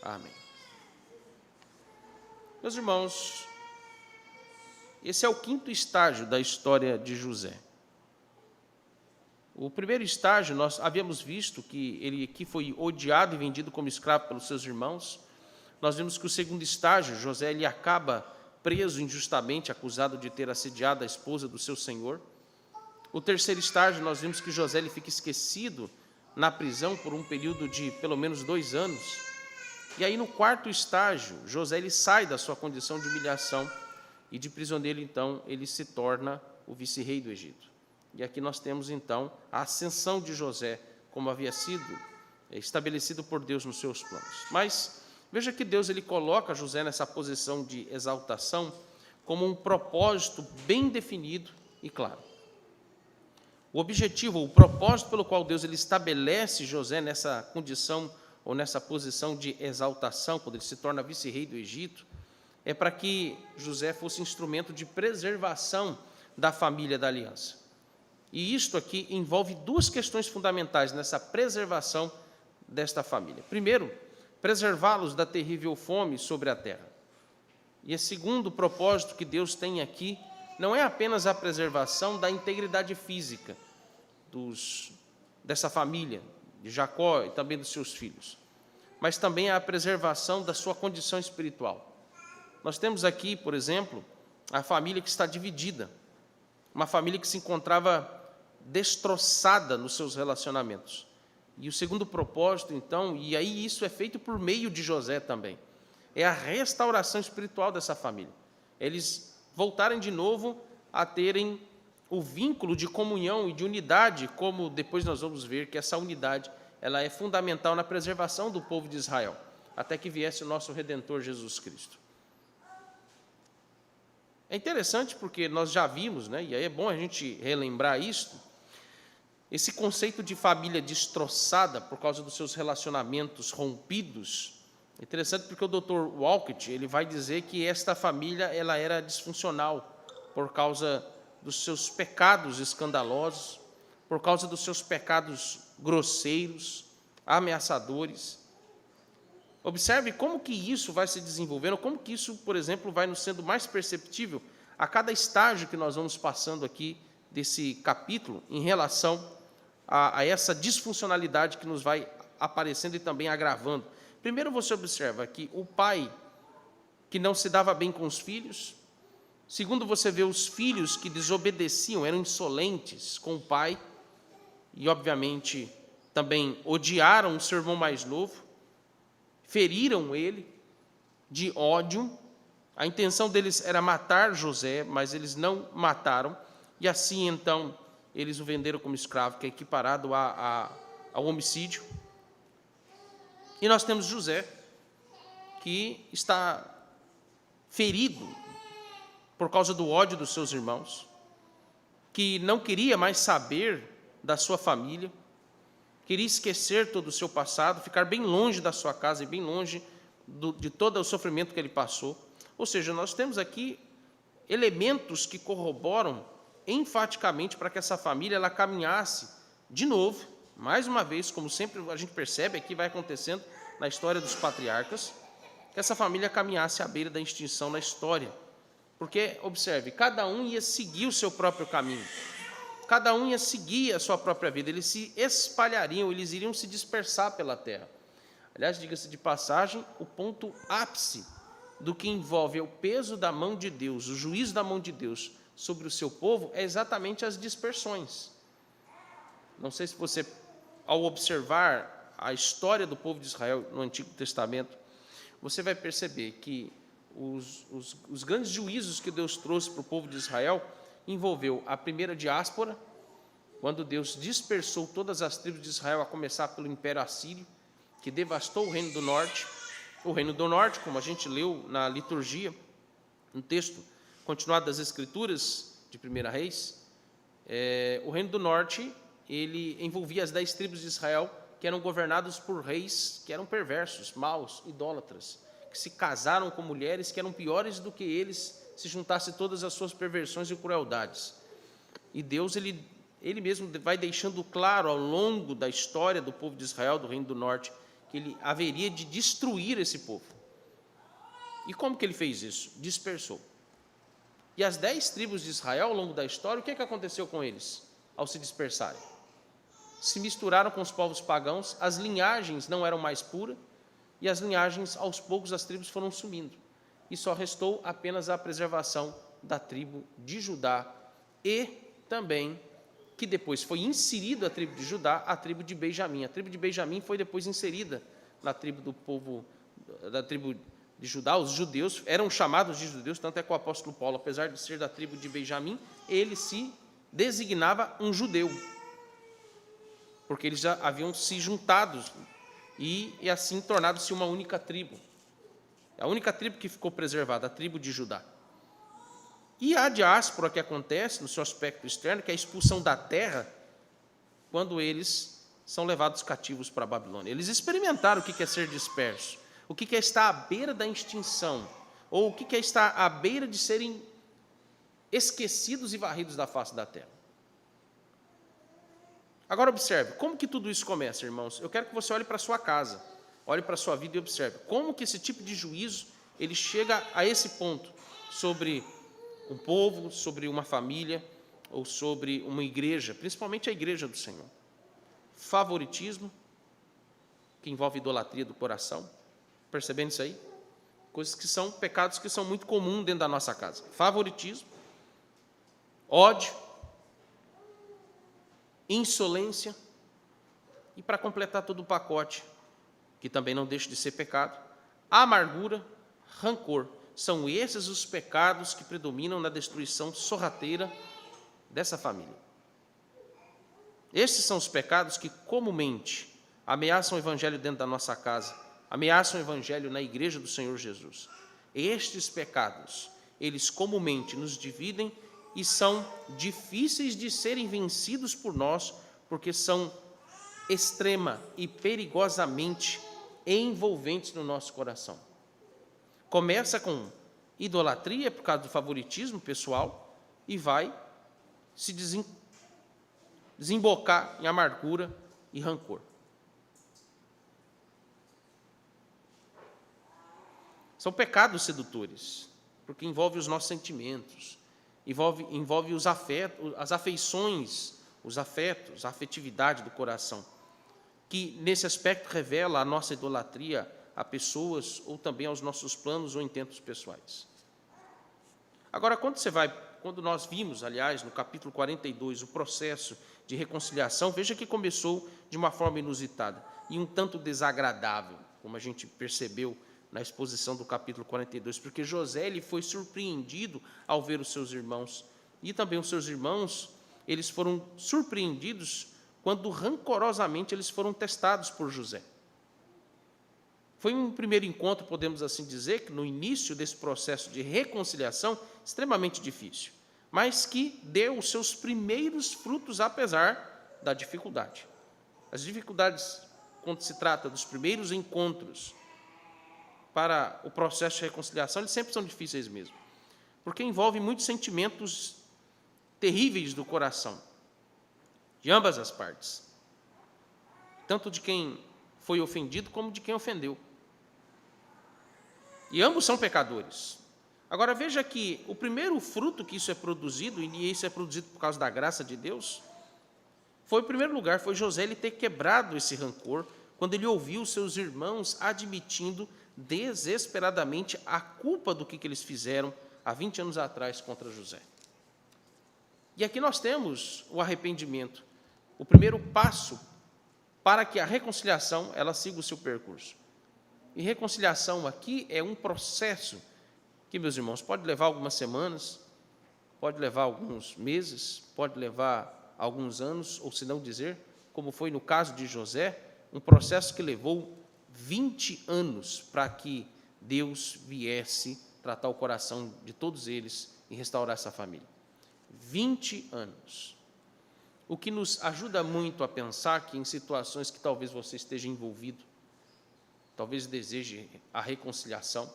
Amém. Meus irmãos, esse é o quinto estágio da história de José. O primeiro estágio, nós havíamos visto que ele aqui foi odiado e vendido como escravo pelos seus irmãos. Nós vimos que o segundo estágio, José, ele acaba preso injustamente, acusado de ter assediado a esposa do seu senhor. O terceiro estágio, nós vimos que José ele fica esquecido na prisão por um período de pelo menos 2 anos. E aí, no quarto estágio, José ele sai da sua condição de humilhação e de prisioneiro, então, ele se torna o vice-rei do Egito. E aqui nós temos, então, a ascensão de José, como havia sido estabelecido por Deus nos seus planos. Mas veja que Deus ele coloca José nessa posição de exaltação como um propósito bem definido e claro. O objetivo, o propósito pelo qual Deus ele estabelece José nessa condição ou nessa posição de exaltação, quando ele se torna vice-rei do Egito, é para que José fosse instrumento de preservação da família da aliança. E isto aqui envolve 2 questões fundamentais nessa preservação desta família. Primeiro, preservá-los da terrível fome sobre a terra. E o segundo propósito que Deus tem aqui não é apenas a preservação da integridade física dessa família, de Jacó e também dos seus filhos, mas também a preservação da sua condição espiritual. Nós temos aqui, por exemplo, a família que está dividida, uma família que se encontrava destroçada nos seus relacionamentos. E o segundo propósito, então, e aí isso é feito por meio de José também, é a restauração espiritual dessa família. Eles voltarem de novo a terem o vínculo de comunhão e de unidade, como depois nós vamos ver que essa unidade ela é fundamental na preservação do povo de Israel, até que viesse o nosso Redentor Jesus Cristo. É interessante porque nós já vimos, né, e aí é bom a gente relembrar isto, esse conceito de família destroçada por causa dos seus relacionamentos rompidos. É interessante porque o Dr. Walcott ele vai dizer que esta família ela era disfuncional por causa dos seus pecados escandalosos, por causa dos seus pecados grosseiros, ameaçadores. Observe como que isso vai se desenvolvendo, como que isso, por exemplo, vai nos sendo mais perceptível a cada estágio que nós vamos passando aqui desse capítulo em relação a essa disfuncionalidade que nos vai aparecendo e também agravando. Primeiro você observa que o pai que não se dava bem com os filhos. Segundo, você vê os filhos que desobedeciam, eram insolentes com o pai e, obviamente, também odiaram o seu irmão mais novo, feriram ele de ódio. A intenção deles era matar José, mas eles não mataram, e assim, então, eles o venderam como escravo, que é equiparado ao homicídio. E nós temos José, que está ferido por causa do ódio dos seus irmãos, que não queria mais saber da sua família, queria esquecer todo o seu passado, ficar bem longe da sua casa e bem longe de todo o sofrimento que ele passou. Ou seja, nós temos aqui elementos que corroboram enfaticamente para que essa família ela caminhasse de novo, mais uma vez, como sempre a gente percebe aqui vai acontecendo na história dos patriarcas, que essa família caminhasse à beira da extinção na história. Porque, observe, cada um ia seguir o seu próprio caminho, cada um ia seguir a sua própria vida, eles se espalhariam, eles iriam se dispersar pela terra. Aliás, diga-se de passagem, o ponto ápice do que envolve o peso da mão de Deus, o juízo da mão de Deus sobre o seu povo, é exatamente as dispersões. Não sei se você, ao observar a história do povo de Israel no Antigo Testamento, você vai perceber que os grandes juízos que Deus trouxe para o povo de Israel envolveu a primeira diáspora, quando Deus dispersou todas as tribos de Israel, a começar pelo Império Assírio, que devastou o Reino do Norte. O Reino do Norte, como a gente leu na liturgia, no texto continuado das Escrituras de 1 Reis, o Reino do Norte ele envolvia as 10 tribos de Israel, que eram governados por reis que eram perversos, maus, idólatras, que se casaram com mulheres que eram piores do que eles, se juntasse todas as suas perversões e crueldades. E Deus, ele mesmo vai deixando claro ao longo da história do povo de Israel, do Reino do Norte, que ele haveria de destruir esse povo. E como que ele fez isso? Dispersou. E as 10 tribos de Israel, ao longo da história, o que aconteceu com eles ao se dispersarem? Se misturaram com os povos pagãos, as linhagens não eram mais puras, e as linhagens, aos poucos, as tribos foram sumindo. E só restou apenas a preservação da tribo de Judá e também, que depois foi inserida a tribo de Judá, a tribo de Benjamim. A tribo de Benjamim foi depois inserida na tribo do povo, da tribo de Judá. Os judeus eram chamados de judeus, tanto é que o apóstolo Paulo, apesar de ser da tribo de Benjamim, ele se designava um judeu, porque eles já haviam se juntado e assim tornado-se uma única tribo. A única tribo que ficou preservada, a tribo de Judá. E a diáspora que acontece no seu aspecto externo, que é a expulsão da terra, quando eles são levados cativos para a Babilônia. Eles experimentaram o que é ser disperso, o que é estar à beira da extinção, ou o que é estar à beira de serem esquecidos e varridos da face da terra. Agora observe, como que tudo isso começa, irmãos? Eu quero que você olhe para a sua casa, olhe para a sua vida e observe como que esse tipo de juízo, ele chega a esse ponto, sobre um povo, sobre uma família, ou sobre uma igreja, principalmente a igreja do Senhor. Favoritismo, que envolve idolatria do coração, percebendo isso aí? Coisas que são pecados que são muito comuns dentro da nossa casa. Favoritismo, ódio, insolência, e para completar todo o pacote, que também não deixa de ser pecado, amargura, rancor. São esses os pecados que predominam na destruição sorrateira dessa família. Esses são os pecados que comumente ameaçam o evangelho dentro da nossa casa, ameaçam o evangelho na igreja do Senhor Jesus. Estes pecados, eles comumente nos dividem e são difíceis de serem vencidos por nós, porque são extrema e perigosamente envolventes no nosso coração. Começa com idolatria por causa do favoritismo pessoal e vai se desembocar em amargura e rancor. São pecados sedutores, porque envolve os nossos sentimentos, envolve os afetos, as afeições, os afetos, a afetividade do coração, que nesse aspecto revela a nossa idolatria a pessoas ou também aos nossos planos ou intentos pessoais. Agora, quando nós vimos, aliás, no capítulo 42, o processo de reconciliação, veja que começou de uma forma inusitada e um tanto desagradável, como a gente percebeu na exposição do capítulo 42, porque José ele foi surpreendido ao ver os seus irmãos, e também os seus irmãos, eles foram surpreendidos quando rancorosamente eles foram testados por José. Foi um primeiro encontro, podemos assim dizer, que no início desse processo de reconciliação, extremamente difícil, mas que deu os seus primeiros frutos, apesar da dificuldade. As dificuldades, quando se trata dos primeiros encontros para o processo de reconciliação, eles sempre são difíceis mesmo, porque envolve muitos sentimentos terríveis do coração, de ambas as partes, tanto de quem foi ofendido como de quem ofendeu. E ambos são pecadores. Agora veja que o primeiro fruto que isso é produzido, e isso é produzido por causa da graça de Deus, foi, em primeiro lugar, foi José ele ter quebrado esse rancor, quando ele ouviu seus irmãos admitindo desesperadamente a culpa do que eles fizeram há 20 anos atrás contra José. E aqui nós temos o arrependimento, o primeiro passo para que a reconciliação ela siga o seu percurso. E reconciliação aqui é um processo que, meus irmãos, pode levar algumas semanas, pode levar alguns meses, pode levar alguns anos, ou se não dizer, como foi no caso de José, um processo que levou 20 anos para que Deus viesse tratar o coração de todos eles e restaurar essa família. 20 anos. O que nos ajuda muito a pensar que em situações que talvez você esteja envolvido, talvez deseje a reconciliação,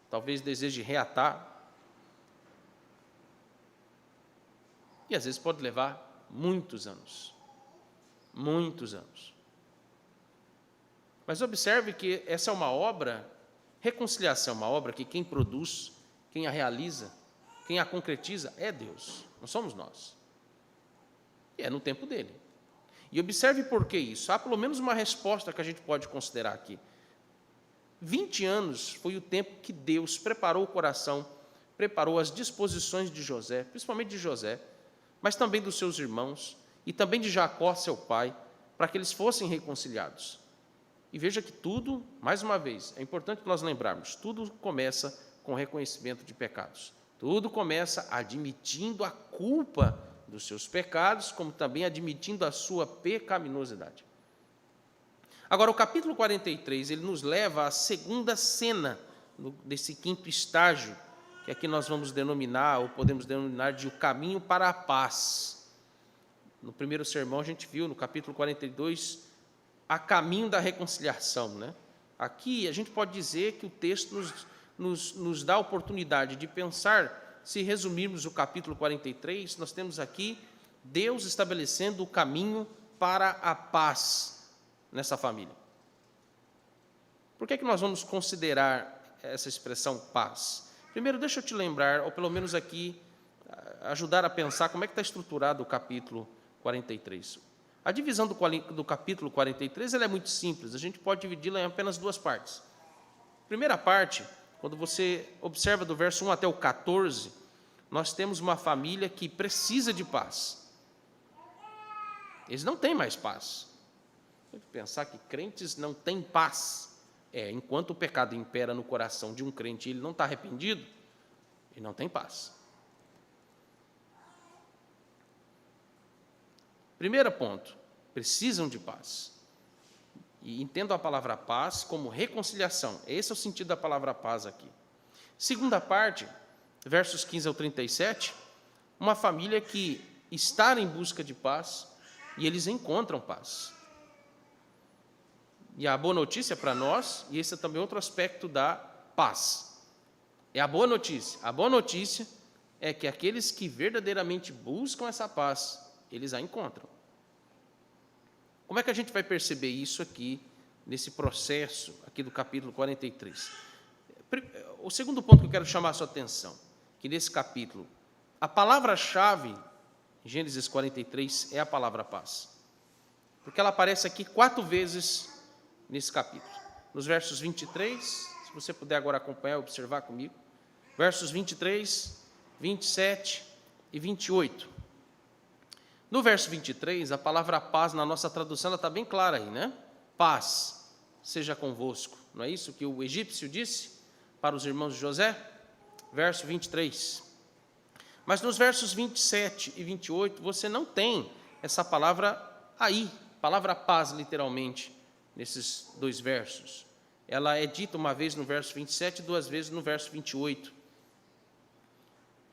talvez deseje reatar, e às vezes pode levar muitos anos, muitos anos. Mas observe que essa é uma obra, reconciliação, uma obra que quem produz, quem a realiza, quem a concretiza é Deus, não somos nós. E é no tempo dele. E observe por que isso. Há pelo menos uma resposta que a gente pode considerar aqui. 20 anos foi o tempo que Deus preparou o coração, preparou as disposições de José, principalmente de José, mas também dos seus irmãos, e também de Jacó, seu pai, para que eles fossem reconciliados. E veja que tudo, mais uma vez, é importante que nós lembrarmos, tudo começa com o reconhecimento de pecados. Tudo começa admitindo a culpa dos seus pecados, como também admitindo a sua pecaminosidade. Agora, o capítulo 43, ele nos leva à segunda cena desse quinto estágio, que aqui nós vamos denominar, ou podemos denominar de o caminho para a paz. No primeiro sermão a gente viu, no capítulo 42, a caminho da reconciliação, né? Aqui a gente pode dizer que o texto nos dá a oportunidade de pensar, se resumirmos o capítulo 43, nós temos aqui Deus estabelecendo o caminho para a paz nessa família. Por que é que nós vamos considerar essa expressão paz? Primeiro, deixa eu te lembrar, ou pelo menos aqui, ajudar a pensar como é que está estruturado o capítulo 43. A divisão do capítulo 43 ela é muito simples, a gente pode dividi-la em apenas duas partes. Primeira parte, quando você observa do verso 1 até o 14, nós temos uma família que precisa de paz. Eles não têm mais paz. Tem que pensar que crentes não têm paz. Enquanto o pecado impera no coração de um crente e ele não está arrependido, ele não tem paz. Primeiro ponto, precisam de paz. E entendo a palavra paz como reconciliação. Esse é o sentido da palavra paz aqui. Segunda parte, versos 15 ao 37, uma família que está em busca de paz e eles encontram paz. E a boa notícia para nós, e esse é também outro aspecto da paz, é a boa notícia. A boa notícia é que aqueles que verdadeiramente buscam essa paz, eles a encontram. Como é que a gente vai perceber isso aqui, nesse processo aqui do capítulo 43? O segundo ponto que eu quero chamar a sua atenção, que nesse capítulo, a palavra-chave, em Gênesis 43, é a palavra paz. Porque ela aparece aqui 4 vezes nesse capítulo. Nos versos 23, se você puder agora acompanhar, observar comigo, versos 23, 27 e 28. No verso 23, a palavra paz, na nossa tradução, ela está bem clara aí, né? Paz seja convosco. Não é isso que o egípcio disse para os irmãos de José? Verso 23. Mas nos versos 27 e 28, você não tem essa palavra aí, palavra paz, literalmente, nesses 2 versos. Ela é dita uma vez no verso 27 e 2 vezes no verso 28.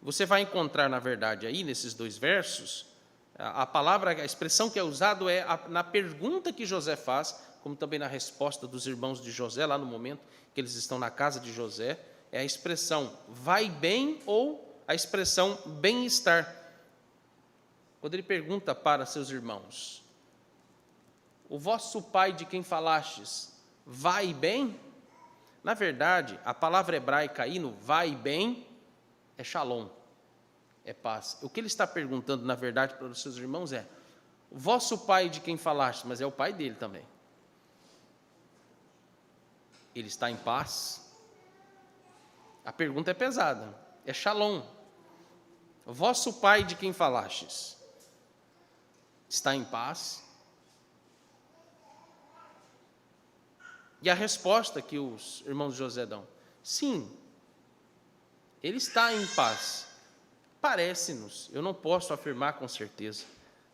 Você vai encontrar, na verdade, aí, nesses 2 versos, a palavra, a expressão que é usada é na pergunta que José faz, como também na resposta dos irmãos de José, lá no momento que eles estão na casa de José, é a expressão vai bem ou a expressão bem-estar. Quando ele pergunta para seus irmãos, o vosso pai de quem falastes vai bem? Na verdade, a palavra hebraica aí no vai bem é shalom, é paz. O que ele está perguntando, na verdade, para os seus irmãos é, o vosso pai de quem falaste, mas é o pai dele também. Ele está em paz? A pergunta é pesada, é shalom. O vosso pai de quem falastes está em paz? E a resposta que os irmãos de José dão, sim, ele está em paz. Parece-nos, eu não posso afirmar com certeza,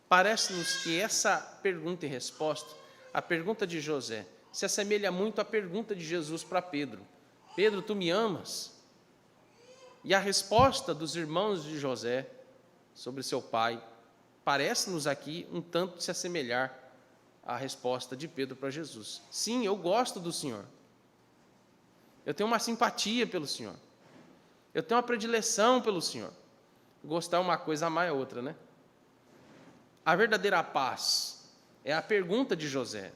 parece-nos que essa pergunta e resposta, a pergunta de José, se assemelha muito à pergunta de Jesus para Pedro. Pedro, tu me amas? E a resposta dos irmãos de José sobre seu pai, parece-nos aqui um tanto se assemelhar à resposta de Pedro para Jesus. Sim, eu gosto do Senhor. Eu tenho uma simpatia pelo Senhor. Eu tenho uma predileção pelo Senhor. Gostar é uma coisa, amar é outra, né? A verdadeira paz é a pergunta de José.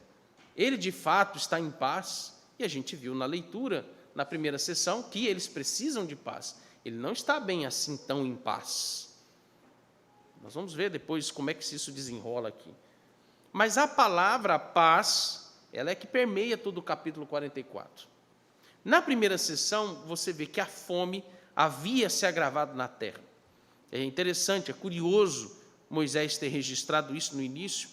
Ele de fato está em paz, e a gente viu na leitura, na primeira sessão, que eles precisam de paz. Ele não está bem assim tão em paz. Nós vamos ver depois como é que isso desenrola aqui. Mas a palavra paz, ela é que permeia todo o capítulo 44. Na primeira sessão, você vê que a fome havia se agravado na terra. É interessante, é curioso Moisés ter registrado isso no início,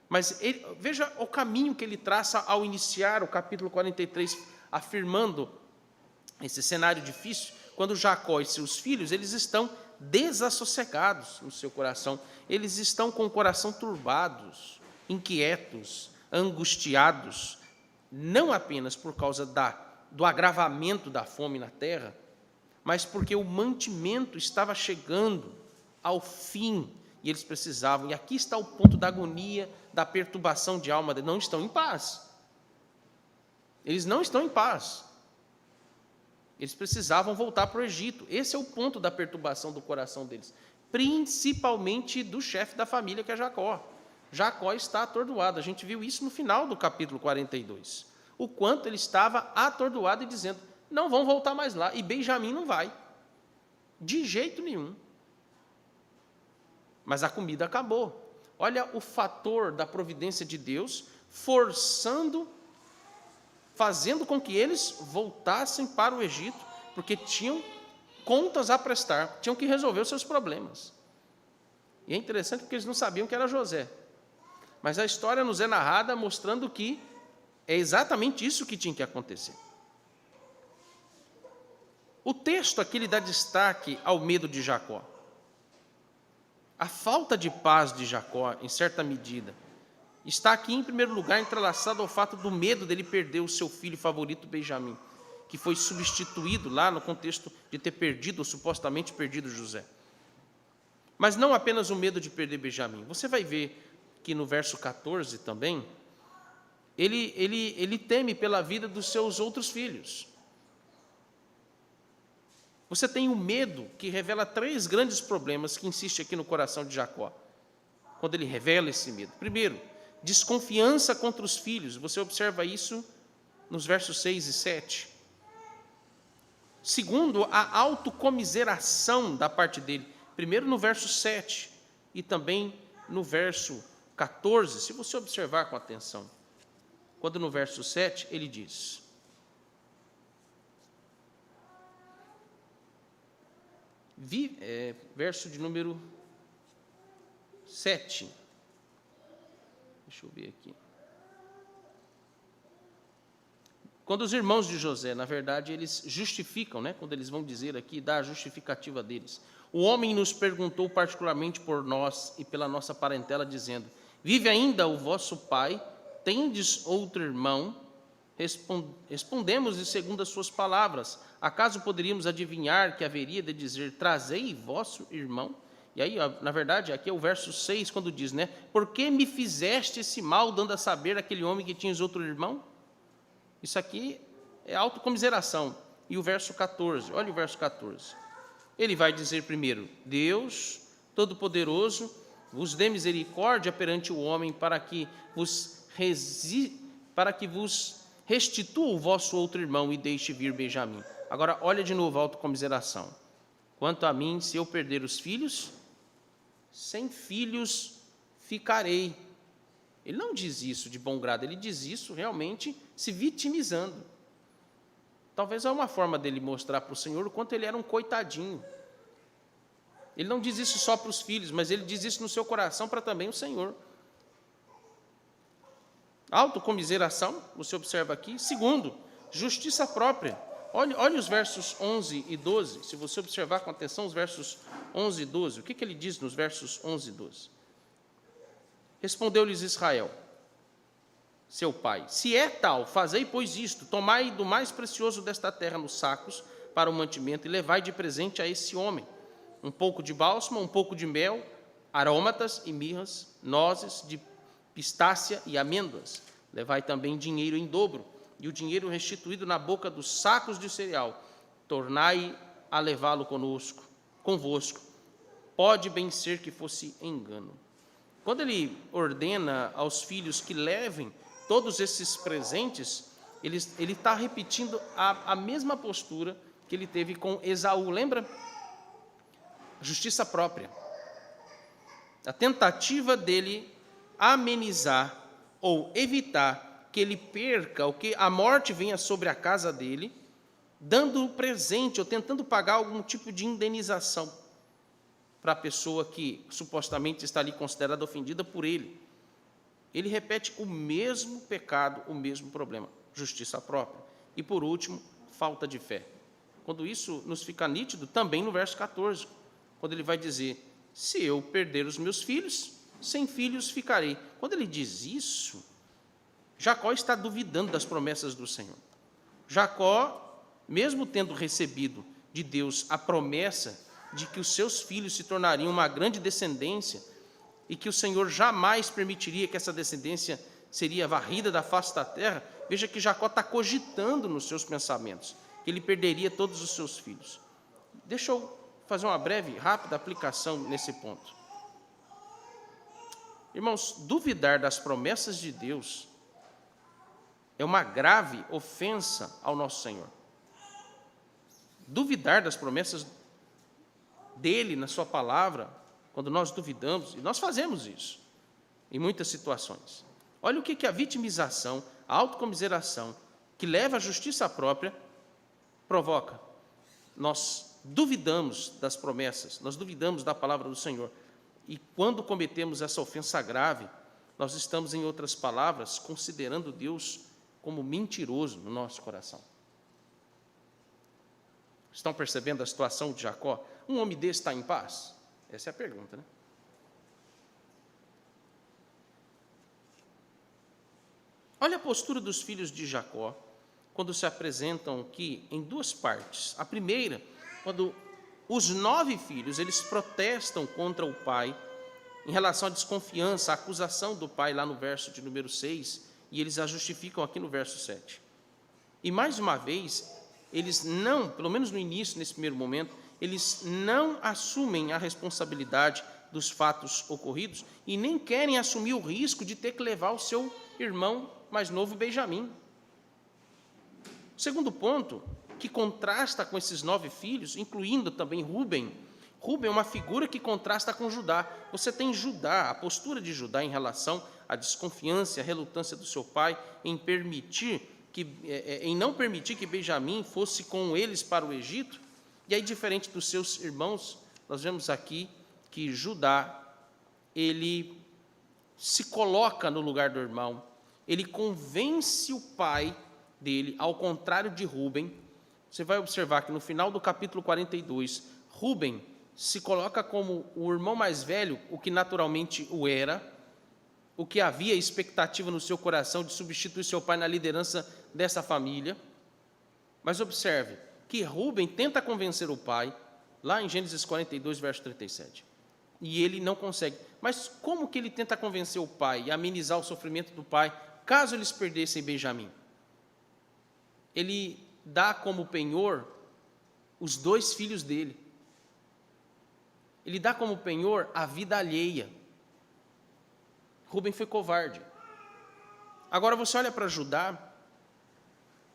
mas veja o caminho que ele traça ao iniciar o capítulo 43, afirmando esse cenário difícil, quando Jacó e seus filhos, eles estão desassossegados no seu coração, eles estão com o coração turbados, inquietos, angustiados, não apenas por causa do agravamento da fome na terra, mas porque o mantimento estava chegando ao fim e eles precisavam. E aqui está o ponto da agonia, da perturbação de alma. Eles não estão em paz. Eles não estão em paz. Eles precisavam voltar para o Egito. Esse é o ponto da perturbação do coração deles, principalmente do chefe da família, que é Jacó. Jacó está atordoado. A gente viu isso no final do capítulo 42. O quanto ele estava atordoado e dizendo: não vão voltar mais lá. E Benjamim não vai. De jeito nenhum. Mas a comida acabou. Olha o fator da providência de Deus, fazendo com que eles voltassem para o Egito, porque tinham contas a prestar, tinham que resolver os seus problemas. E é interessante porque eles não sabiam que era José. Mas a história nos é narrada mostrando que é exatamente isso que tinha que acontecer. O texto aqui lhe dá destaque ao medo de Jacó. A falta de paz de Jacó, em certa medida, está aqui, em primeiro lugar, entrelaçado ao fato do medo dele perder o seu filho favorito, Benjamim, que foi substituído lá no contexto de ter perdido, ou supostamente perdido, José. Mas não apenas o medo de perder Benjamim. Você vai ver que no verso 14 também, ele teme pela vida dos seus outros filhos. Você tem o medo, que revela 3 grandes problemas que insiste aqui no coração de Jacó, quando ele revela esse medo. Primeiro, desconfiança contra os filhos. Você observa isso nos versos 6 e 7. Segundo, a autocomiseração da parte dele. Primeiro no verso 7 e também no verso 14, se você observar com atenção. Quando no verso 7 ele diz: verso de número 7. Deixa eu ver aqui. Quando os irmãos de José, na verdade, eles justificam, quando eles vão dizer aqui, dá a justificativa deles. O homem nos perguntou particularmente por nós e pela nossa parentela, dizendo: vive ainda o vosso pai? Tendes outro irmão? Respondemos-lhe segundo as suas palavras. Acaso poderíamos adivinhar que haveria de dizer: trazei vosso irmão? E aí, na verdade, aqui é o verso 6, quando diz, por que me fizeste esse mal, dando a saber aquele homem que tinhas outro irmão? Isso aqui é autocomiseração. E o verso 14, olha o verso 14. Ele vai dizer primeiro: Deus Todo-Poderoso vos dê misericórdia perante o homem, para que vos restitua o vosso outro irmão e deixe vir Benjamim. Agora, olha de novo a autocomiseração. Quanto a mim, se eu perder os filhos, sem filhos ficarei. Ele não diz isso de bom grado, ele diz isso realmente se vitimizando. Talvez é uma forma dele mostrar para o Senhor o quanto ele era um coitadinho. Ele não diz isso só para os filhos, mas ele diz isso no seu coração para também o Senhor. Autocomiseração, você observa aqui. Segundo, justiça própria. Olhe os versos 11 e 12, se você observar com atenção os versos 11 e 12. O que ele diz nos versos 11 e 12? Respondeu-lhes Israel, seu pai: se é tal, fazei, pois, isto: tomai do mais precioso desta terra nos sacos para o mantimento e levai de presente a esse homem um pouco de bálsamo, um pouco de mel, aromatas e mirras, nozes de pistácia e amêndoas. Levai também dinheiro em dobro, e o dinheiro restituído na boca dos sacos de cereal, tornai a levá-lo convosco. Pode bem ser que fosse engano. Quando ele ordena aos filhos que levem todos esses presentes, ele está repetindo a mesma postura que ele teve com Esaú, lembra? Justiça própria. A tentativa dele amenizar ou evitar que ele perca, ou que a morte venha sobre a casa dele, dando o presente ou tentando pagar algum tipo de indenização para a pessoa que supostamente está ali considerada ofendida por ele. Ele repete o mesmo pecado, o mesmo problema, justiça própria. E por último, falta de fé. Quando isso nos fica nítido, também no verso 14, quando ele vai dizer: se eu perder os meus filhos, sem filhos ficarei. Quando ele diz isso, Jacó está duvidando das promessas do Senhor. Jacó, mesmo tendo recebido de Deus a promessa de que os seus filhos se tornariam uma grande descendência e que o Senhor jamais permitiria que essa descendência seria varrida da face da terra, veja que Jacó está cogitando nos seus pensamentos que ele perderia todos os seus filhos. Deixa eu fazer uma breve, rápida aplicação nesse ponto. Irmãos, duvidar das promessas de Deus é uma grave ofensa ao nosso Senhor. Duvidar das promessas dele na sua palavra, quando nós duvidamos, e nós fazemos isso em muitas situações. Olha o que a vitimização, a autocomiseração, que leva à justiça própria, provoca. Nós duvidamos das promessas, nós duvidamos da palavra do Senhor. E quando cometemos essa ofensa grave, nós estamos, em outras palavras, considerando Deus como mentiroso no nosso coração. Estão percebendo a situação de Jacó? Um homem desse está em paz? Essa é a pergunta, né? Olha a postura dos filhos de Jacó, quando se apresentam aqui em duas partes. A primeira, quando os 9 filhos, eles protestam contra o pai, em relação à desconfiança, à acusação do pai, lá no verso de número 6, e eles a justificam aqui no verso 7. E mais uma vez, eles não, pelo menos no início, nesse primeiro momento, eles não assumem a responsabilidade dos fatos ocorridos e nem querem assumir o risco de ter que levar o seu irmão mais novo, Benjamim. O segundo ponto, que contrasta com esses 9 filhos, incluindo também Rúben. Rúben é uma figura que contrasta com Judá. Você tem Judá, a postura de Judá em relação à desconfiança e à relutância do seu pai em não permitir que Benjamim fosse com eles para o Egito. E aí, diferente dos seus irmãos, nós vemos aqui que Judá, ele se coloca no lugar do irmão, ele convence o pai dele, ao contrário de Rúben. Você vai observar que no final do capítulo 42, Rúben se coloca como o irmão mais velho, o que naturalmente o era, o que havia expectativa no seu coração de substituir seu pai na liderança dessa família. Mas observe que Rúben tenta convencer o pai, lá em Gênesis 42, verso 37, e ele não consegue. Mas como que ele tenta convencer o pai e amenizar o sofrimento do pai, caso eles perdessem Benjamim? Ele dá como penhor os 2 filhos dele. Ele dá como penhor a vida alheia. Rúben foi covarde. Agora você olha para Judá,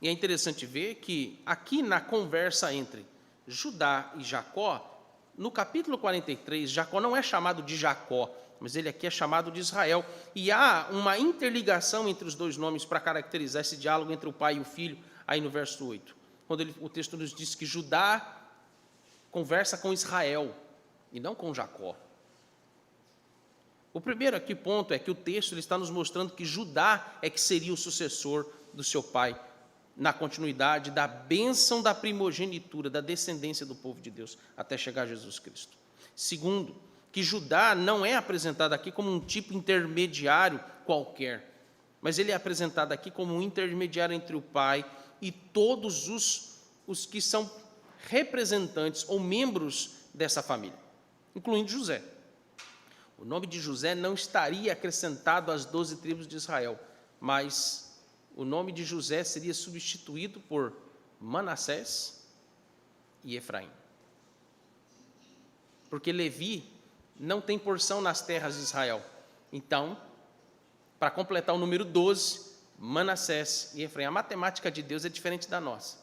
e é interessante ver que aqui na conversa entre Judá e Jacó, no capítulo 43, Jacó não é chamado de Jacó, mas ele aqui é chamado de Israel. E há uma interligação entre os 2 nomes para caracterizar esse diálogo entre o pai e o filho, aí no verso 8, quando o texto nos diz que Judá conversa com Israel e não com Jacó. O primeiro aqui ponto é que o texto ele está nos mostrando que Judá é que seria o sucessor do seu pai, na continuidade da bênção da primogenitura, da descendência do povo de Deus, até chegar a Jesus Cristo. Segundo, que Judá não é apresentado aqui como um tipo intermediário qualquer, mas ele é apresentado aqui como um intermediário entre o pai e todos os que são representantes ou membros dessa família, incluindo José. O nome de José não estaria acrescentado às 12 tribos de Israel, mas o nome de José seria substituído por Manassés e Efraim. Porque Levi não tem porção nas terras de Israel. Então, para completar o número 12, Manassés e Efraim. A matemática de Deus é diferente da nossa.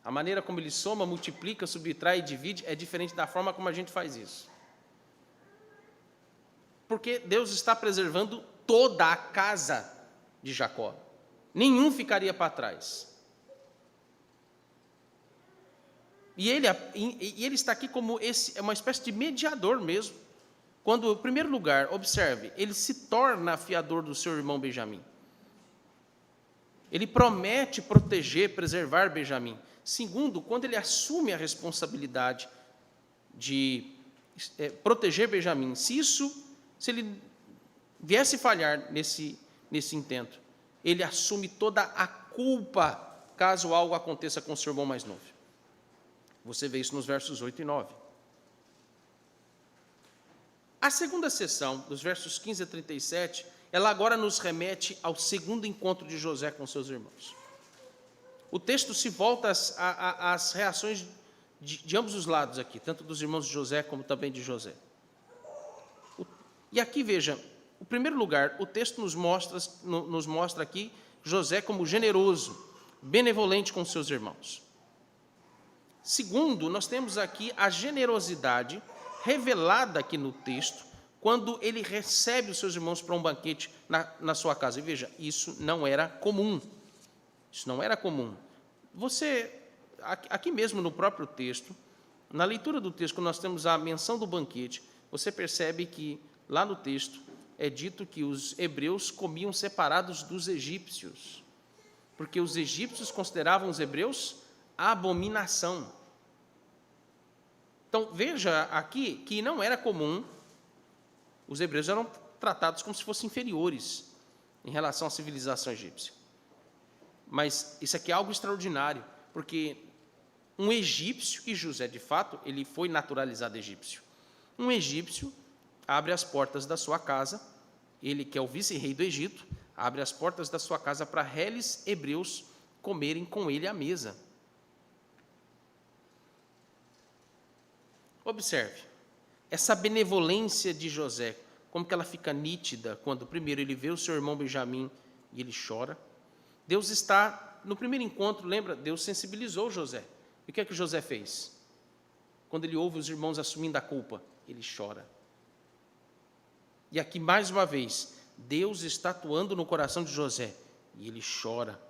A maneira como ele soma, multiplica, subtrai e divide é diferente da forma como a gente faz isso. Porque Deus está preservando toda a casa de Jacó. Nenhum ficaria para trás. E ele está aqui como uma espécie de mediador mesmo. Quando, em primeiro lugar, observe, ele se torna fiador do seu irmão Benjamim. Ele promete proteger, preservar Benjamim. Segundo, quando ele assume a responsabilidade de proteger Benjamim, se ele viesse falhar nesse intento, ele assume toda a culpa caso algo aconteça com seu irmão mais novo. Você vê isso nos versos 8 e 9. A segunda seção, dos versos 15 a 37, ela agora nos remete ao segundo encontro de José com seus irmãos. O texto se volta às reações de ambos os lados aqui, tanto dos irmãos de José como também de José. E aqui, veja, em primeiro lugar, o texto nos mostra aqui José como generoso, benevolente com seus irmãos. Segundo, nós temos aqui a generosidade revelada aqui no texto, quando ele recebe os seus irmãos para um banquete na sua casa. E veja, isso não era comum. Isso não era comum. Você, aqui mesmo no próprio texto, na leitura do texto, quando nós temos a menção do banquete, você percebe que lá no texto é dito que os hebreus comiam separados dos egípcios, porque os egípcios consideravam os hebreus abominação. Então, veja aqui que não era comum, os hebreus eram tratados como se fossem inferiores em relação à civilização egípcia. Mas isso aqui é algo extraordinário, porque um egípcio, e José, de fato, ele foi naturalizado egípcio. Um egípcio abre as portas da sua casa, ele que é o vice-rei do Egito, abre as portas da sua casa para reles hebreus comerem com ele à mesa. Observe, essa benevolência de José, como que ela fica nítida quando, primeiro, ele vê o seu irmão Benjamim e ele chora. Deus está, no primeiro encontro, lembra? Deus sensibilizou José. E o que é que José fez? Quando ele ouve os irmãos assumindo a culpa, ele chora. E aqui, mais uma vez, Deus está atuando no coração de José, e ele chora.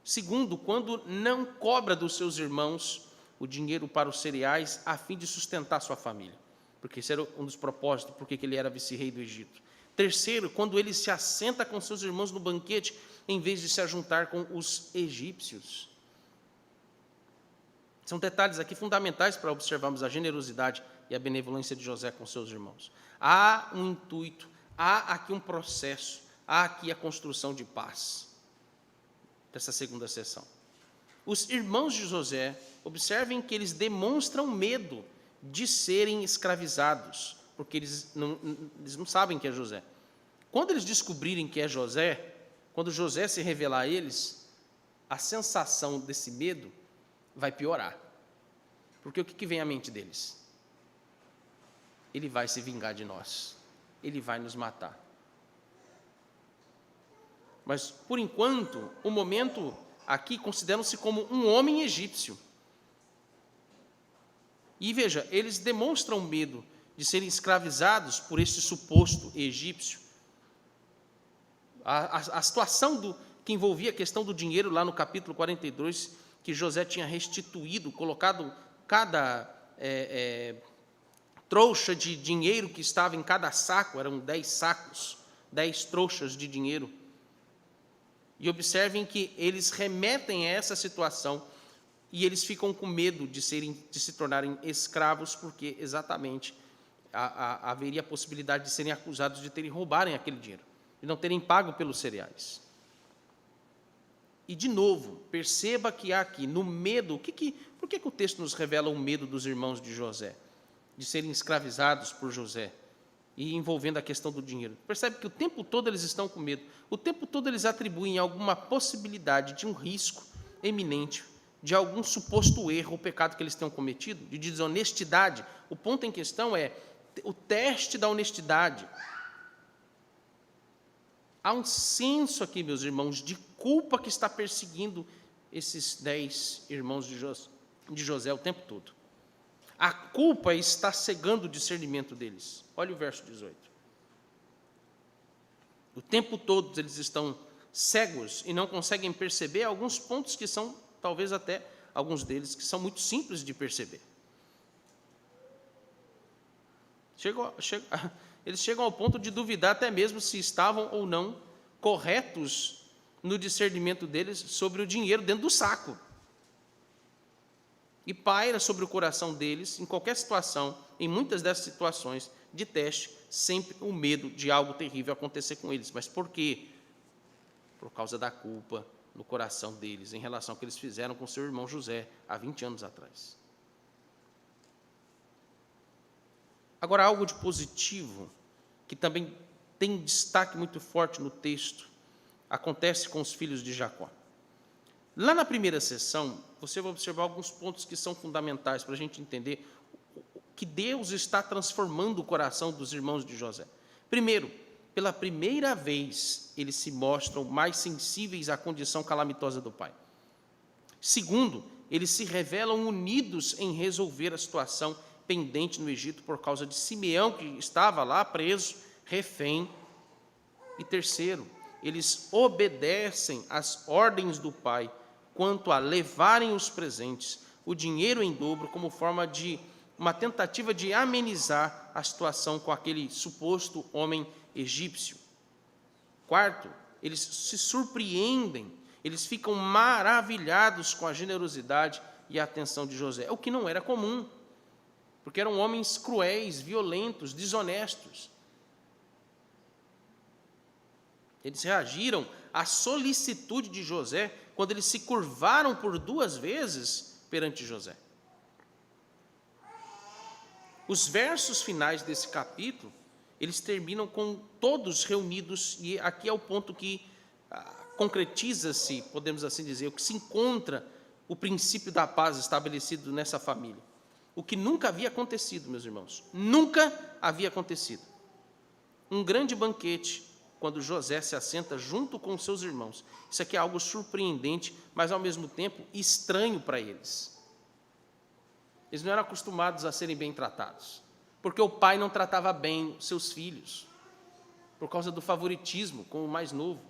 Segundo, quando não cobra dos seus irmãos o dinheiro para os cereais, a fim de sustentar sua família, porque esse era um dos propósitos, porque ele era vice-rei do Egito. Terceiro, quando ele se assenta com seus irmãos no banquete, em vez de se ajuntar com os egípcios. São detalhes aqui fundamentais para observarmos a generosidade e a benevolência de José com seus irmãos. Há um intuito, há aqui um processo, há aqui a construção de paz, dessa segunda sessão. Os irmãos de José, observem que eles demonstram medo de serem escravizados, porque eles não sabem que é José. Quando eles descobrirem que é José, quando José se revelar a eles, a sensação desse medo vai piorar. Porque o que vem à mente deles? Ele vai se vingar de nós. Ele vai nos matar. Mas, por enquanto, o momento aqui consideram-se como um homem egípcio. E veja, eles demonstram medo de serem escravizados por esse suposto egípcio. A situação que envolvia a questão do dinheiro lá no capítulo 42, que José tinha restituído, colocado cada trouxa de dinheiro que estava em cada saco, eram 10 sacos, 10 trouxas de dinheiro. E observem que eles remetem a essa situação e eles ficam com medo de se tornarem escravos, porque exatamente haveria a possibilidade de serem acusados de roubarem aquele dinheiro, de não terem pago pelos cereais. E, de novo, perceba que há aqui, no medo, por que o texto nos revela o medo dos irmãos de José, de serem escravizados por José, e envolvendo a questão do dinheiro? Percebe que o tempo todo eles estão com medo, o tempo todo eles atribuem alguma possibilidade de um risco eminente, de algum suposto erro ou pecado que eles tenham cometido, de desonestidade. O ponto em questão é o teste da honestidade. há um senso aqui, meus irmãos, de culpa que está perseguindo esses 10 irmãos de José o tempo todo. A culpa está cegando o discernimento deles. Olha o verso 18. O tempo todo eles estão cegos e não conseguem perceber alguns pontos que são, talvez até alguns deles, que são muito simples de perceber. Eles chegam ao ponto de duvidar até mesmo se estavam ou não corretos no discernimento deles sobre o dinheiro dentro do saco. E paira sobre o coração deles, em qualquer situação, em muitas dessas situações de teste, sempre o medo de algo terrível acontecer com eles. Mas por quê? Por causa da culpa no coração deles, em relação ao que eles fizeram com seu irmão José, há 20 anos atrás. Agora, algo de positivo, que também tem destaque muito forte no texto, acontece com os filhos de Jacó. Lá na primeira sessão, você vai observar alguns pontos que são fundamentais para a gente entender que Deus está transformando o coração dos irmãos de José. Primeiro, pela primeira vez, eles se mostram mais sensíveis à condição calamitosa do pai. Segundo, eles se revelam unidos em resolver a situação pendente no Egito por causa de Simeão, que estava lá preso, refém. E terceiro, eles obedecem às ordens do pai quanto a levarem os presentes, o dinheiro em dobro, como forma de uma tentativa de amenizar a situação com aquele suposto homem egípcio. Quarto, eles se surpreendem, eles ficam maravilhados com a generosidade e a atenção de José, o que não era comum, porque eram homens cruéis, violentos, desonestos. Eles reagiram à solicitude de José quando eles se curvaram por 2 vezes perante José. Os versos finais desse capítulo, eles terminam com todos reunidos, e aqui é o ponto que concretiza-se, podemos assim dizer, o que se encontra o princípio da paz estabelecido nessa família. O que nunca havia acontecido, meus irmãos, nunca havia acontecido. Um grande banquete, quando José se assenta junto com seus irmãos. Isso aqui é algo surpreendente, mas ao mesmo tempo estranho para eles. Eles não eram acostumados a serem bem tratados, porque o pai não tratava bem seus filhos, por causa do favoritismo com o mais novo.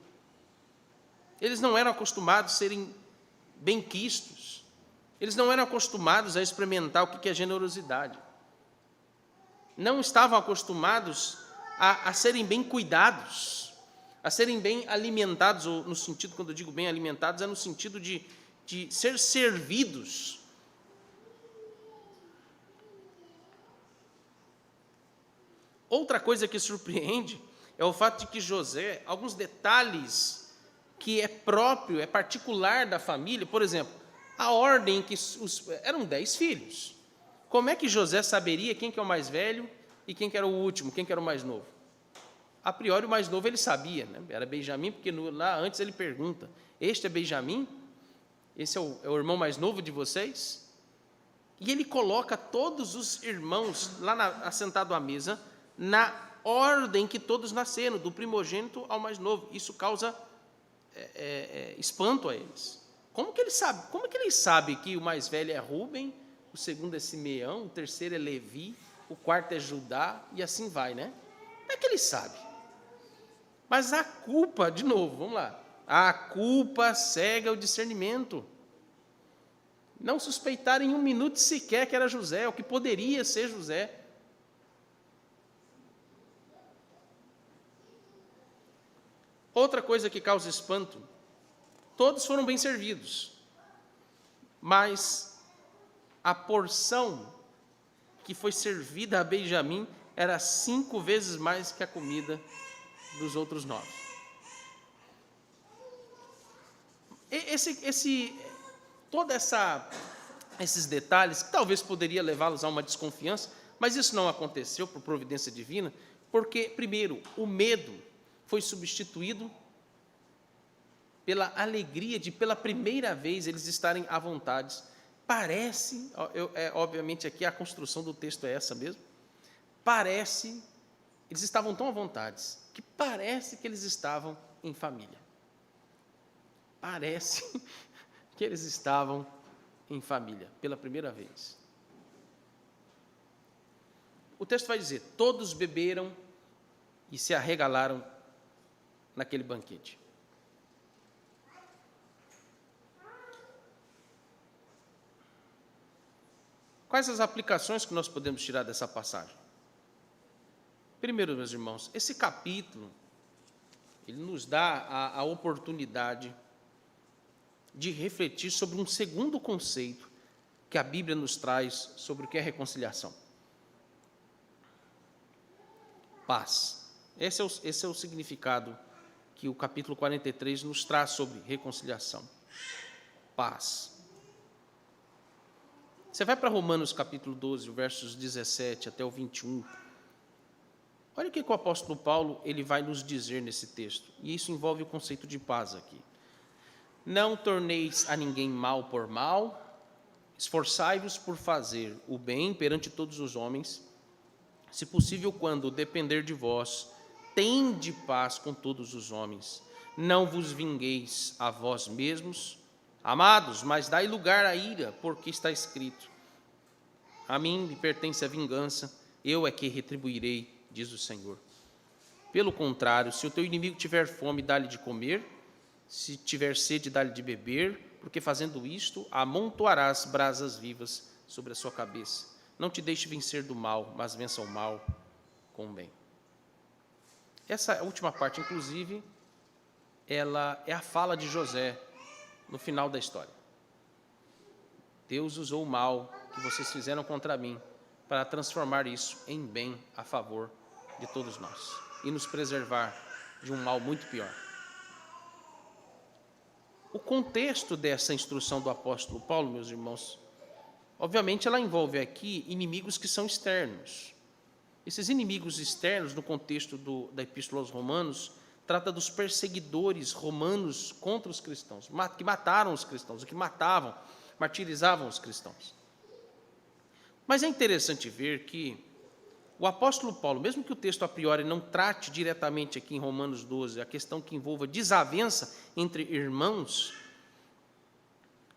Eles não eram acostumados a serem benquistos, eles não eram acostumados a experimentar o que é generosidade. Não estavam acostumados a serem bem cuidados, a serem bem alimentados, ou no sentido, quando eu digo bem alimentados, é no sentido de ser servidos. Outra coisa que surpreende é o fato de que José, alguns detalhes que é próprio, é particular da família, por exemplo, a ordem que eram 10 filhos. Como é que José saberia quem que é o mais velho e quem que era o último, quem que era o mais novo? A priori, o mais novo ele sabia, né? Era Benjamim, porque lá antes ele pergunta, este é Benjamim? Esse é o irmão mais novo de vocês? E ele coloca todos os irmãos lá assentados à mesa, na ordem que todos nasceram, do primogênito ao mais novo. Isso causa espanto a eles. Como que ele sabe? Como que ele sabe que o mais velho é Rúben, o segundo é Simeão, o terceiro é Levi, o quarto é Judá, e assim vai, né? Como é que ele sabe? Mas a culpa, de novo, vamos lá. A culpa cega o discernimento. Não suspeitar em um minuto sequer que era José, o que poderia ser José. Outra coisa que causa espanto, todos foram bem servidos, mas a porção que foi servida a Benjamim era 5 vezes mais que a comida dos outros 9. Todos esses detalhes, que talvez poderia levá-los a uma desconfiança, mas isso não aconteceu por providência divina, porque, primeiro, o medo foi substituído pela alegria de, pela primeira vez, eles estarem à vontade. Parece, obviamente aqui a construção do texto é essa mesmo, parece, eles estavam tão à vontade, que parece que eles estavam em família. Parece que eles estavam em família pela primeira vez. O texto vai dizer: todos beberam e se arregalaram naquele banquete. Quais as aplicações que nós podemos tirar dessa passagem? Primeiro, meus irmãos, esse capítulo, ele nos dá a oportunidade de refletir sobre um segundo conceito que a Bíblia nos traz sobre o que é reconciliação. Paz. Esse é o significado que o capítulo 43 nos traz sobre reconciliação. Paz. Você vai para Romanos capítulo 12, versos 17 até o 21. Olha o que o apóstolo Paulo ele vai nos dizer nesse texto. E isso envolve o conceito de paz aqui. Não torneis a ninguém mal por mal, esforçai-vos por fazer o bem perante todos os homens, se possível, quando depender de vós, tende paz com todos os homens. Não vos vingueis a vós mesmos, amados, mas dai lugar à ira, porque está escrito: a mim me pertence a vingança, eu é que retribuirei, diz o Senhor. Pelo contrário, se o teu inimigo tiver fome, dá-lhe de comer, se tiver sede, dá-lhe de beber, porque fazendo isto, amontoarás brasas vivas sobre a sua cabeça. Não te deixe vencer do mal, mas vença o mal com o bem. Essa última parte, inclusive, ela é a fala de José no final da história. Deus usou o mal que vocês fizeram contra mim para transformar isso em bem a favor de todos nós e nos preservar de um mal muito pior. O contexto dessa instrução do apóstolo Paulo, meus irmãos, obviamente ela envolve aqui inimigos que são externos. Esses inimigos externos, no contexto da Epístola aos Romanos, trata dos perseguidores romanos contra os cristãos, que mataram os cristãos, que matavam, martirizavam os cristãos. Mas é interessante ver que o apóstolo Paulo, mesmo que o texto a priori não trate diretamente aqui em Romanos 12, a questão que envolva desavença entre irmãos,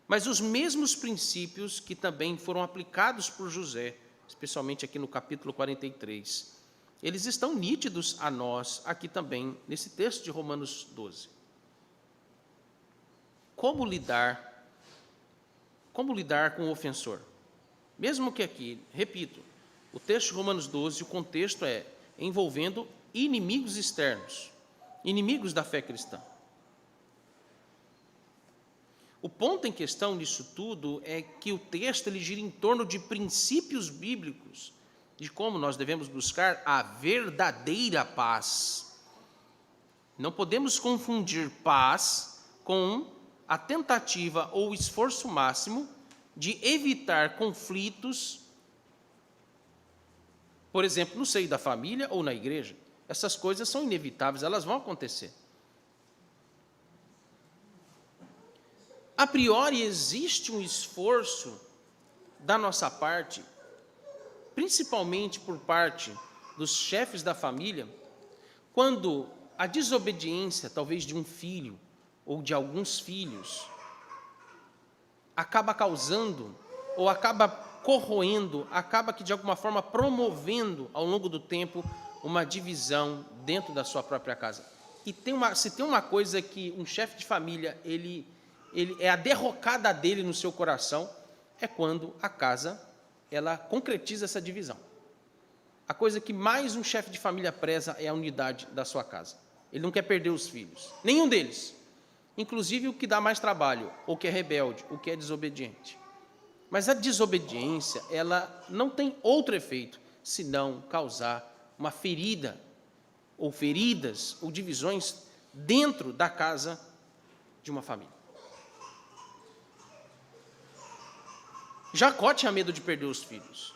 mas os mesmos princípios que também foram aplicados por José, especialmente aqui no capítulo 43, eles estão nítidos a nós aqui também, nesse texto de Romanos 12. Como lidar com o ofensor? Mesmo que aqui, repito, o texto de Romanos 12, o contexto é envolvendo inimigos externos, inimigos da fé cristã. O ponto em questão nisso tudo é que o texto ele gira em torno de princípios bíblicos, de como nós devemos buscar a verdadeira paz. Não podemos confundir paz com a tentativa ou esforço máximo de evitar conflitos, por exemplo, no seio da família ou na igreja. Essas coisas são inevitáveis, elas vão acontecer. A priori, existe um esforço da nossa parte, principalmente por parte dos chefes da família, quando a desobediência, talvez de um filho ou de alguns filhos, acaba causando ou acaba corroendo, acaba que de alguma forma promovendo ao longo do tempo uma divisão dentro da sua própria casa. E se tem uma coisa que um chefe de família, ele é a derrocada dele no seu coração, é quando a casa, ela concretiza essa divisão. A coisa que mais um chefe de família preza é a unidade da sua casa. Ele não quer perder os filhos, nenhum deles. Inclusive o que dá mais trabalho, o que é rebelde, o que é desobediente. Mas a desobediência, ela não tem outro efeito, senão causar uma ferida, ou feridas, ou divisões dentro da casa de uma família. Jacó tinha medo de perder os filhos.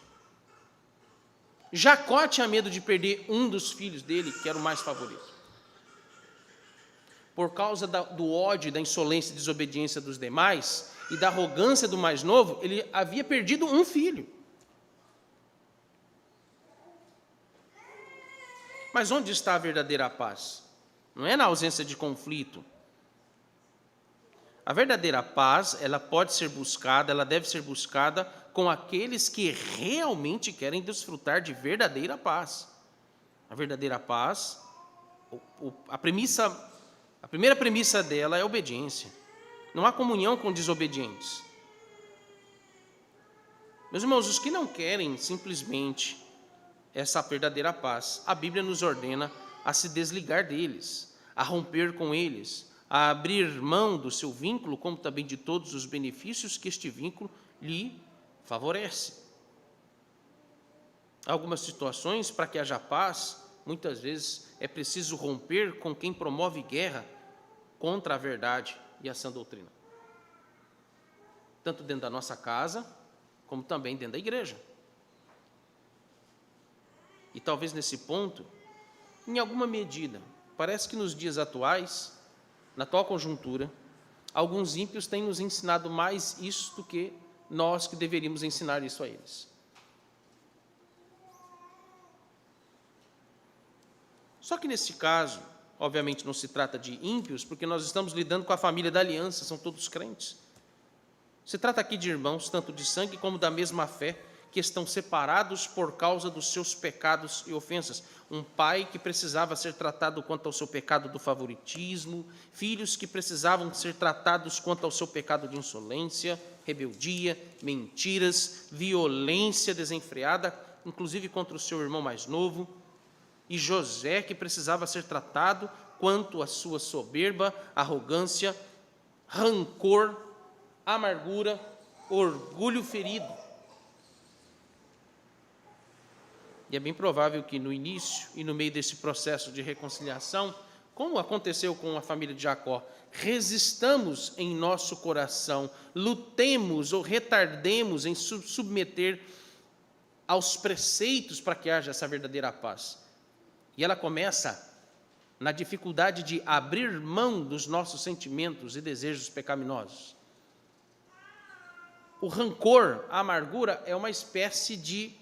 Jacó tinha medo de perder um dos filhos dele, que era o mais favorito. Por causa do ódio, da insolência e desobediência dos demais, e da arrogância do mais novo, ele havia perdido um filho. Mas onde está a verdadeira paz? não é na ausência de conflito. A verdadeira paz, ela pode ser buscada, ela deve ser buscada com aqueles que realmente querem desfrutar de verdadeira paz. A verdadeira paz, a primeira premissa dela é obediência. Não há comunhão com desobedientes. Meus irmãos, os que não querem simplesmente essa verdadeira paz, a Bíblia nos ordena a se desligar deles, a romper com eles, a abrir mão do seu vínculo, como também de todos os benefícios que este vínculo lhe favorece. Algumas situações, para que haja paz, muitas vezes é preciso romper com quem promove guerra contra a verdade e a sã doutrina. Tanto dentro da nossa casa, como também dentro da igreja. E talvez nesse ponto, em alguma medida, parece que nos dias atuais, na atual conjuntura, alguns ímpios têm nos ensinado mais isso do que nós que deveríamos ensinar isso a eles. Só que nesse caso, obviamente não se trata de ímpios, porque nós estamos lidando com a família da aliança, são todos crentes. Se trata aqui de irmãos, tanto de sangue como da mesma fé, que estão separados por causa dos seus pecados e ofensas. Um pai que precisava ser tratado quanto ao seu pecado do favoritismo, filhos que precisavam ser tratados quanto ao seu pecado de insolência, rebeldia, mentiras, violência desenfreada, inclusive contra o seu irmão mais novo, e José que precisava ser tratado quanto à sua soberba, arrogância, rancor, amargura, orgulho ferido. E é bem provável que no início e no meio desse processo de reconciliação, como aconteceu com a família de Jacó, resistamos em nosso coração, lutemos ou retardemos em submeter aos preceitos para que haja essa verdadeira paz. E ela começa na dificuldade de abrir mão dos nossos sentimentos e desejos pecaminosos. O rancor, a amargura, é uma espécie de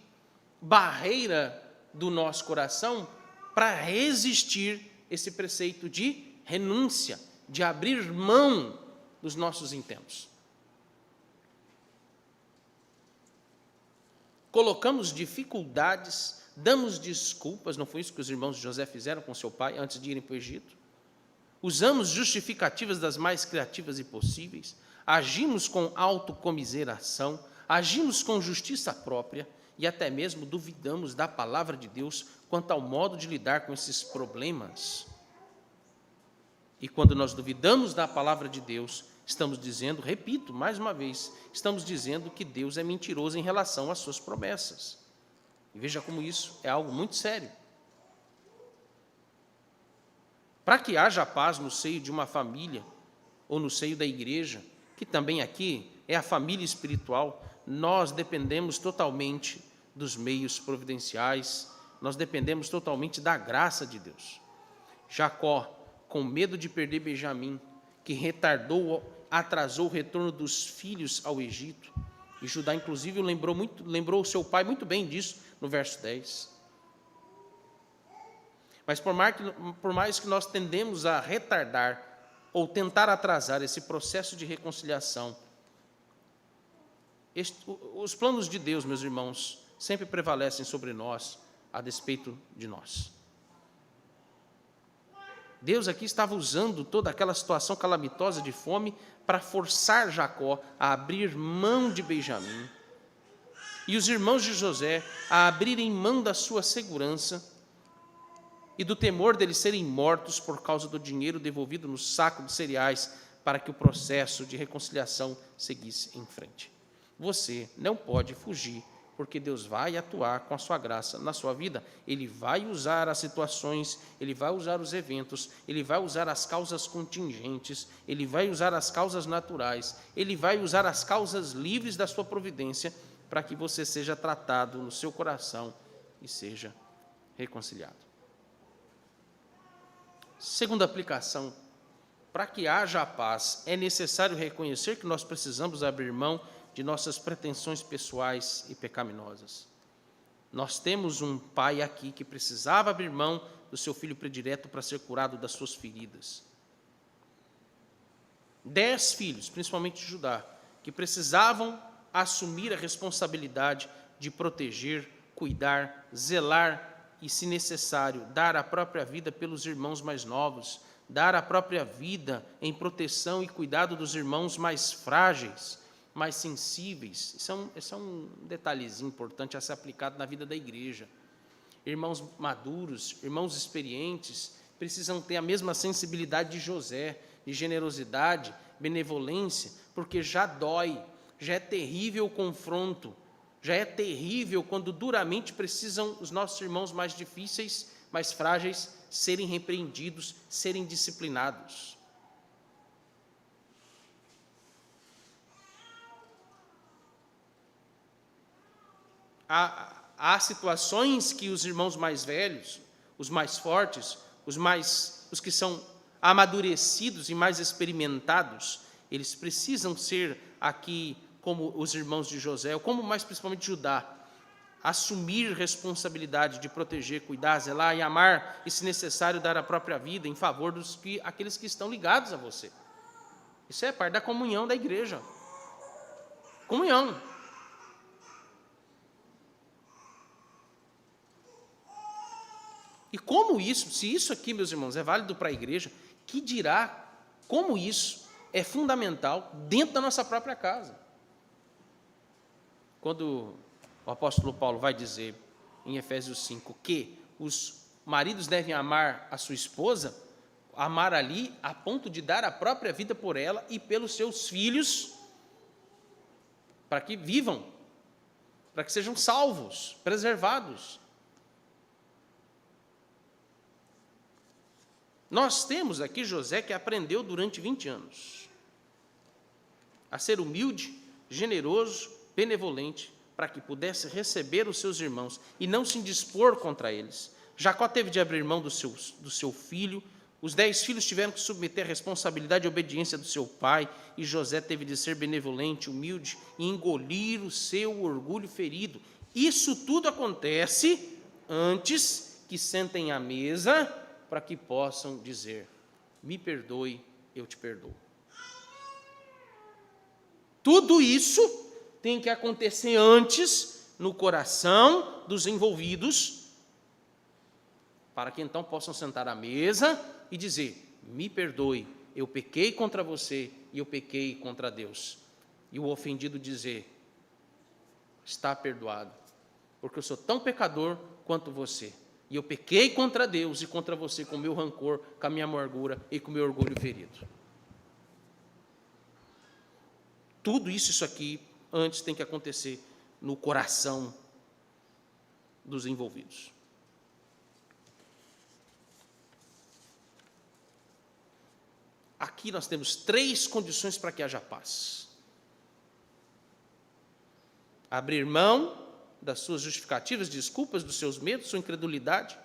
barreira do nosso coração para resistir esse preceito de renúncia, de abrir mão dos nossos intentos. Colocamos dificuldades, damos desculpas, não foi isso que os irmãos de José fizeram com seu pai antes de irem para o Egito? Usamos justificativas das mais criativas e possíveis, agimos com autocomiseração, agimos com justiça própria, e até mesmo duvidamos da palavra de Deus quanto ao modo de lidar com esses problemas. E quando nós duvidamos da palavra de Deus, estamos dizendo, repito mais uma vez, estamos dizendo que Deus é mentiroso em relação às suas promessas. E veja como isso é algo muito sério. Para que haja paz no seio de uma família, ou no seio da igreja, que também aqui é a família espiritual, nós dependemos totalmente dos meios providenciais, nós dependemos totalmente da graça de Deus. Jacó, com medo de perder Benjamim, que atrasou o retorno dos filhos ao Egito, e Judá, inclusive, lembrou o seu pai muito bem disso no verso 10. Mas por mais que nós tendemos a retardar ou tentar atrasar esse processo de reconciliação, os planos de Deus, meus irmãos, sempre prevalecem sobre nós, a despeito de nós. Deus aqui estava usando toda aquela situação calamitosa de fome para forçar Jacó a abrir mão de Benjamim e os irmãos de José a abrirem mão da sua segurança e do temor deles serem mortos por causa do dinheiro devolvido no saco de cereais para que o processo de reconciliação seguisse em frente. Você não pode fugir, porque Deus vai atuar com a sua graça na sua vida. Ele vai usar as situações, Ele vai usar os eventos, Ele vai usar as causas contingentes, Ele vai usar as causas naturais, Ele vai usar as causas livres da sua providência para que você seja tratado no seu coração e seja reconciliado. Segunda aplicação, para que haja a paz, é necessário reconhecer que nós precisamos abrir mão de nossas pretensões pessoais e pecaminosas. Nós temos um pai aqui que precisava abrir mão do seu filho predileto para ser curado das suas feridas. 10 filhos, principalmente de Judá, que precisavam assumir a responsabilidade de proteger, cuidar, zelar e, se necessário, dar a própria vida pelos irmãos mais novos, dar a própria vida em proteção e cuidado dos irmãos mais frágeis, mais sensíveis. Isso é um detalhezinho importante a ser aplicado na vida da igreja. Irmãos maduros, irmãos experientes, precisam ter a mesma sensibilidade de José, de generosidade, benevolência, porque já dói, já é terrível o confronto, já é terrível quando duramente precisam os nossos irmãos mais difíceis, mais frágeis, serem repreendidos, serem disciplinados. Há situações que os irmãos mais velhos, os mais fortes, os que são amadurecidos e mais experimentados, eles precisam ser aqui como os irmãos de José, ou como mais principalmente Judá, assumir responsabilidade de proteger, cuidar, zelar e amar, e se necessário dar a própria vida em favor aqueles que estão ligados a você. Isso é parte da comunhão da igreja. Comunhão. E como isso, se isso aqui, meus irmãos, é válido para a igreja, que dirá como isso é fundamental dentro da nossa própria casa? Quando o apóstolo Paulo vai dizer em Efésios 5 que os maridos devem amar a sua esposa, amar ali a ponto de dar a própria vida por ela e pelos seus filhos, para que vivam, para que sejam salvos, preservados. Nós temos aqui José que aprendeu durante 20 anos a ser humilde, generoso, benevolente, para que pudesse receber os seus irmãos e não se indispor contra eles. Jacó teve de abrir mão do seu filho, os 10 filhos tiveram que submeter a responsabilidade e obediência do seu pai, e José teve de ser benevolente, humilde e engolir o seu orgulho ferido. Isso tudo acontece antes que sentem à mesa para que possam dizer: me perdoe, eu te perdoo. Tudo isso tem que acontecer antes no coração dos envolvidos, para que então possam sentar à mesa e dizer: me perdoe, eu pequei contra você e eu pequei contra Deus. E o ofendido dizer: está perdoado, porque eu sou tão pecador quanto você. E eu pequei contra Deus e contra você com o meu rancor, com a minha amargura e com o meu orgulho ferido. Tudo isso aqui, antes tem que acontecer no coração dos envolvidos. Aqui nós temos 3 condições para que haja paz: abrir mão das suas justificativas, desculpas, dos seus medos, sua incredulidade.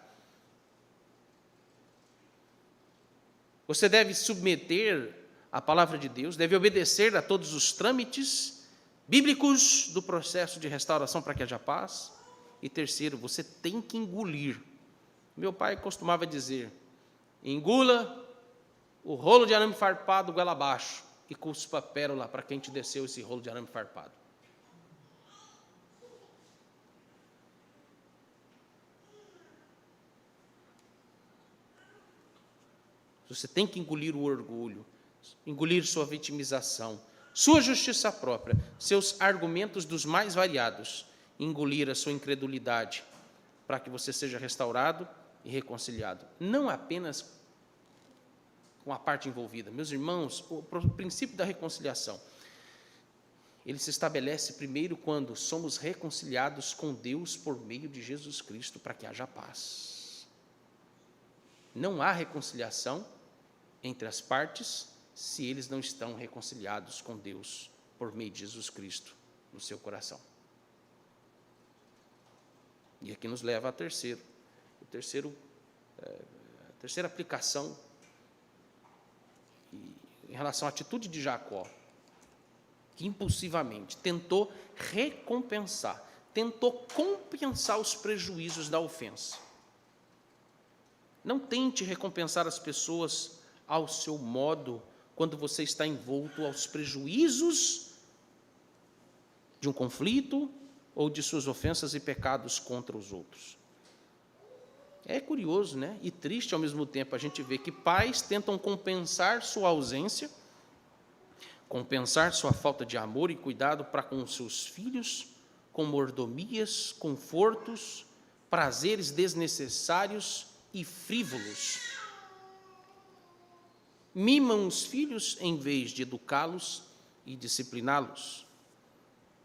Você deve submeter a palavra de Deus, deve obedecer a todos os trâmites bíblicos do processo de restauração para que haja paz. E terceiro, você tem que engolir. Meu pai costumava dizer: engula o rolo de arame farpado goela abaixo e cuspa a pérola para quem te desceu esse rolo de arame farpado. Você tem que engolir o orgulho, engolir sua vitimização, sua justiça própria, seus argumentos dos mais variados, engolir a sua incredulidade, para que você seja restaurado e reconciliado. Não apenas com a parte envolvida. Meus irmãos, o princípio da reconciliação, ele se estabelece primeiro quando somos reconciliados com Deus por meio de Jesus Cristo, para que haja paz. Não há reconciliação entre as partes se eles não estão reconciliados com Deus por meio de Jesus Cristo no seu coração. E aqui nos leva a terceira aplicação em relação à atitude de Jacó, que impulsivamente tentou recompensar, tentou compensar os prejuízos da ofensa. Não tente recompensar as pessoas ao seu modo quando você está envolto aos prejuízos de um conflito ou de suas ofensas e pecados contra os outros. É curioso, né? E triste ao mesmo tempo a gente ver que pais tentam compensar sua ausência, compensar sua falta de amor e cuidado para com os seus filhos, com mordomias, confortos, prazeres desnecessários e frívolos. Mimam os filhos em vez de educá-los e discipliná-los.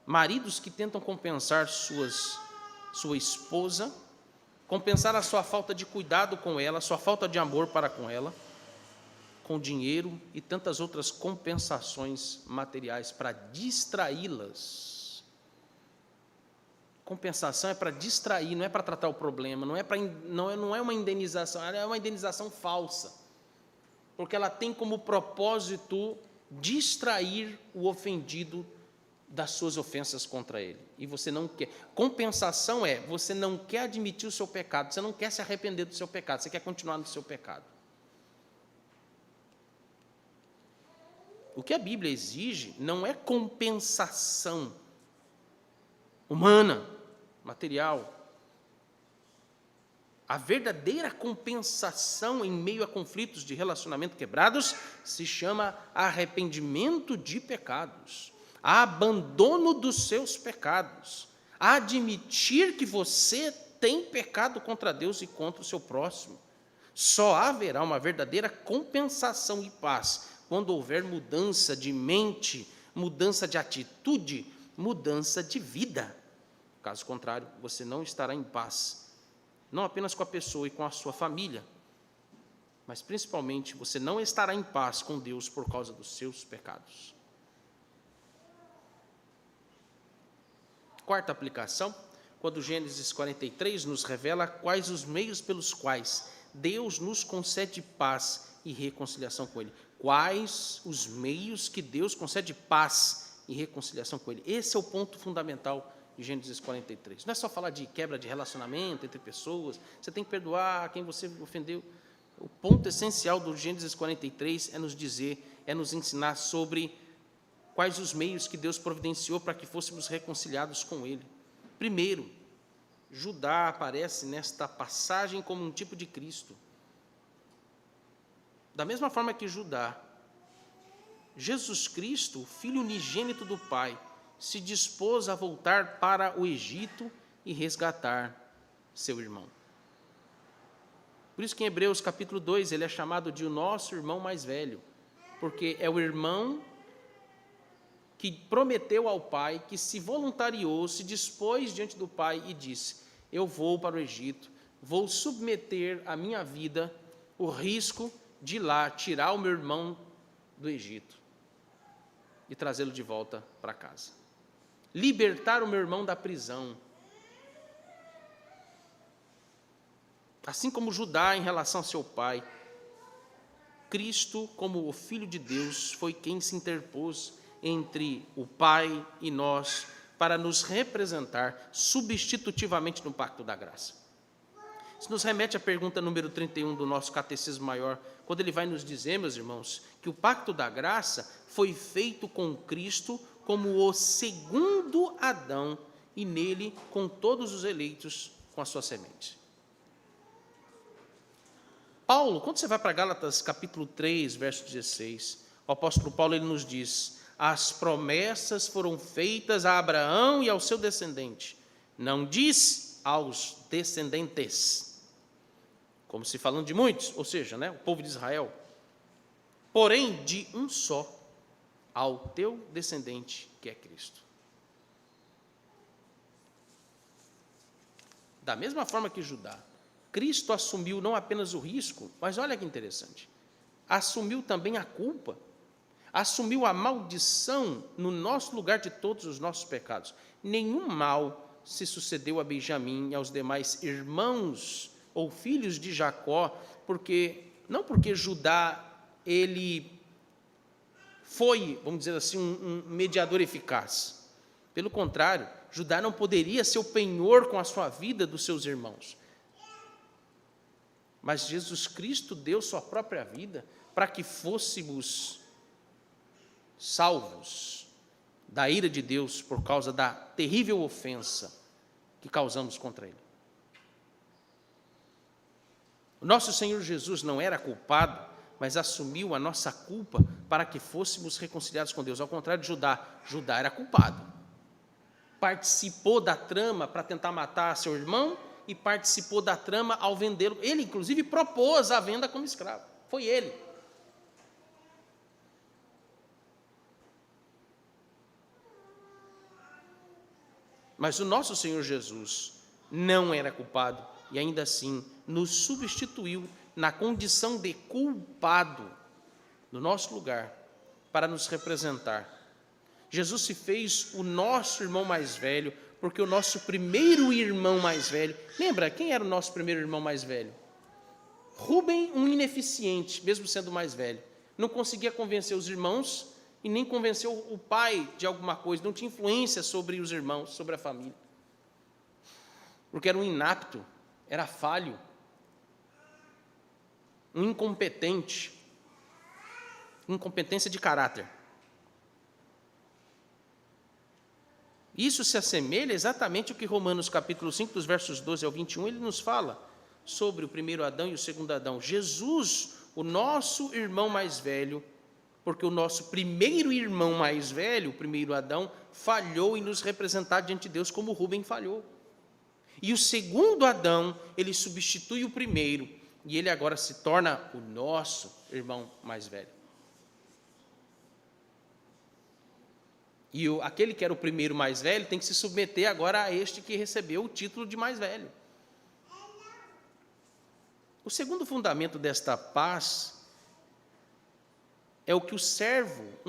Maridos que tentam compensar sua esposa, compensar a sua falta de cuidado com ela, a sua falta de amor para com ela, com dinheiro e tantas outras compensações materiais para distraí-las. Compensação é para distrair, não é para tratar o problema, não é uma indenização, é uma indenização falsa, porque ela tem como propósito distrair o ofendido das suas ofensas contra ele. E você não quer. Compensação é, você não quer admitir o seu pecado, você não quer se arrepender do seu pecado, você quer continuar no seu pecado. O que a Bíblia exige não é compensação humana, material. A verdadeira compensação em meio a conflitos de relacionamento quebrados se chama arrependimento de pecados. Abandono dos seus pecados, admitir que você tem pecado contra Deus e contra o seu próximo. Só haverá uma verdadeira compensação e paz quando houver mudança de mente, mudança de atitude, mudança de vida. Caso contrário, você não estará em paz, não apenas com a pessoa e com a sua família, mas principalmente você não estará em paz com Deus por causa dos seus pecados. Quarta aplicação, quando Gênesis 43 nos revela quais os meios pelos quais Deus nos concede paz e reconciliação com Ele. Quais os meios que Deus concede paz e reconciliação com Ele. Esse é o ponto fundamental de Gênesis 43. Não é só falar de quebra de relacionamento entre pessoas, você tem que perdoar quem você ofendeu. O ponto essencial do Gênesis 43 é nos dizer, é nos ensinar sobre quais os meios que Deus providenciou para que fôssemos reconciliados com Ele. Primeiro, Judá aparece nesta passagem como um tipo de Cristo. Da mesma forma que Judá, Jesus Cristo, filho unigênito do Pai, se dispôs a voltar para o Egito e resgatar seu irmão. Por isso que em Hebreus capítulo 2, ele é chamado de o nosso irmão mais velho, porque é o irmão que prometeu ao pai, que se voluntariou, se dispôs diante do pai e disse: eu vou para o Egito, vou submeter a minha vida, o risco de ir lá tirar o meu irmão do Egito e trazê-lo de volta para casa. Libertar o meu irmão da prisão. Assim como Judá em relação ao seu pai, Cristo, como o Filho de Deus, foi quem se interpôs entre o Pai e nós, para nos representar substitutivamente no pacto da graça. Isso nos remete à pergunta número 31 do nosso Catecismo Maior, quando ele vai nos dizer, meus irmãos, que o pacto da graça foi feito com Cristo como o segundo Adão, e nele com todos os eleitos com a sua semente. Paulo, quando você vai para Gálatas capítulo 3, verso 16, o apóstolo Paulo ele nos diz: as promessas foram feitas a Abraão e ao seu descendente. Não diz aos descendentes, como se falando de muitos, ou seja, o povo de Israel. Porém, de um só, ao teu descendente, que é Cristo. Da mesma forma que Judá, Cristo assumiu não apenas o risco, mas olha que interessante, assumiu também a culpa, assumiu a maldição no nosso lugar de todos os nossos pecados. Nenhum mal se sucedeu a Benjamim e aos demais irmãos ou filhos de Jacó, não porque Judá, ele foi, vamos dizer assim, um mediador eficaz, Pelo contrário, Judá não poderia ser o penhor com a sua vida dos seus irmãos. Mas Jesus Cristo deu sua própria vida para que fôssemos salvos da ira de Deus por causa da terrível ofensa que causamos contra Ele. O nosso Senhor Jesus não era culpado, mas assumiu a nossa culpa para que fôssemos reconciliados com Deus. Ao contrário de Judá, Judá era culpado. Participou da trama para tentar matar seu irmão e participou da trama ao vendê-lo. Ele, inclusive, propôs a venda como escravo. Foi ele. Mas o nosso Senhor Jesus não era culpado e ainda assim nos substituiu na condição de culpado no nosso lugar para nos representar. Jesus se fez o nosso irmão mais velho, porque o nosso primeiro irmão mais velho, lembra quem era o nosso primeiro irmão mais velho? Rubem, um ineficiente, mesmo sendo mais velho, não conseguia convencer os irmãos e nem convenceu o pai de alguma coisa, não tinha influência sobre os irmãos, sobre a família, porque era um inapto, era falho, um incompetente, incompetência de caráter. Isso se assemelha exatamente ao que Romanos capítulo 5, dos versos 12 ao 21, ele nos fala sobre o primeiro Adão e o segundo Adão. Jesus, o nosso irmão mais velho, porque o nosso primeiro irmão mais velho, o primeiro Adão, falhou em nos representar diante de Deus como Rubem falhou. E o segundo Adão, ele substitui o primeiro, e ele agora se torna o nosso irmão mais velho. E aquele que era o primeiro mais velho tem que se submeter agora a este que recebeu o título de mais velho. O segundo fundamento desta paz é o que um